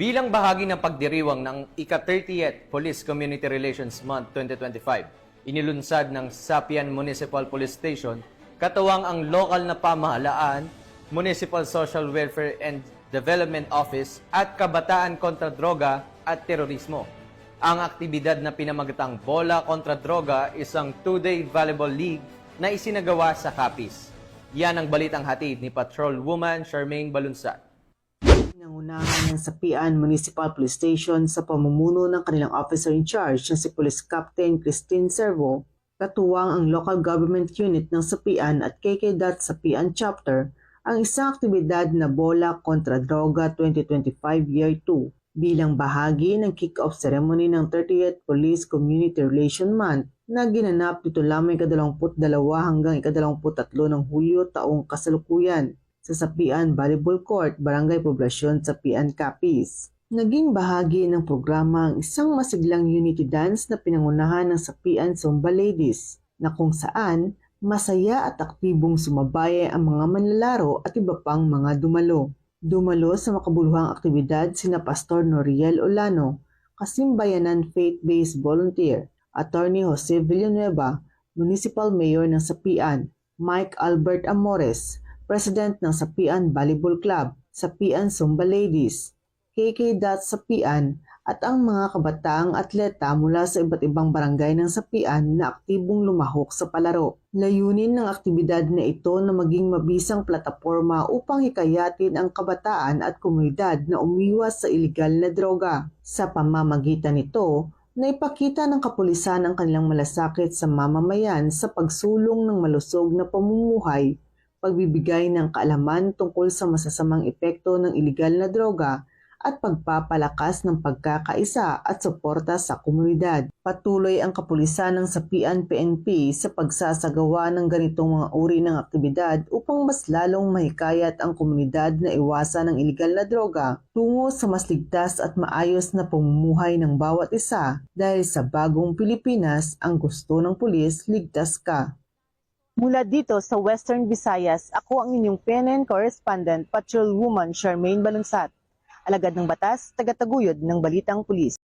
Bilang bahagi ng pagdiriwang ng ika-30th Police Community Relations Month 2025, inilunsad ng Sapian Municipal Police Station katuwang ang lokal na pamahalaan, Municipal Social Welfare and Development Office at Kabataan kontra Droga at Terorismo. Ang aktibidad na pinamagatang Bola kontra Droga isang 2-day volleyball league na isinagawa sa Capiz. Yan ang balitang hatid ni Patrolwoman Charmaine Balunsat. Pinangunahan ng Sapian Municipal Police Station sa pamumuno ng kanilang officer in charge na si Police Captain Christine Servo, katuwang ang local government unit ng Sapian at KKDAT Sapian Chapter ang isang aktibidad na Bola kontra Droga 2025 Year 2 bilang bahagi ng kick-off ceremony ng 30th Police Community Relation Month na ginanap dito lamang 22 hanggang 23 ng Hulyo taong kasalukuyan sa Sapian Volleyball Court, Barangay Poblasyon, Sapian, Capiz. Naging bahagi ng programa ang isang masiglang unity dance na pinangunahan ng Sapian Zumba Ladies na kung saan masaya at aktibong sumabay ang mga manlalaro at iba pang mga dumalo. Dumalo sa makabuluhang aktibidad sina Pastor Noriel Olano, Kasimbayanan Faith-Based Volunteer, Attorney Jose Villanueva, Municipal Mayor ng Sapian, Mike Albert Amores, President ng Sapian Volleyball Club, Sapian Zumba Ladies, KKDAT Sapian at ang mga kabataang atleta mula sa iba't ibang barangay ng Sapian na aktibong lumahok sa palaro. Layunin ng aktibidad na ito na maging mabisang plataporma upang hikayatin ang kabataan at komunidad na umiwas sa iligal na droga. Sa pamamagitan nito, naipakita ng kapulisan ang kanilang malasakit sa mamamayan sa pagsulong ng malusog na pamumuhay, pagbibigay ng kaalaman tungkol sa masasamang epekto ng iligal na droga at pagpapalakas ng pagkakaisa at suporta sa komunidad. Patuloy ang kapulisan ng Sapian PNP sa pagsasagawa ng ganitong mga uri ng aktibidad upang mas lalong mahikayat ang komunidad na iwasan ang iligal na droga tungo sa mas ligtas at maayos na pamumuhay ng bawat isa dahil sa bagong Pilipinas ang gusto ng pulis, ligtas ka. Mula dito sa Western Visayas, ako ang inyong PNN correspondent, Patrolwoman Charmaine Balunsat. Alagad ng batas, tagataguyod ng Balitang Pulis.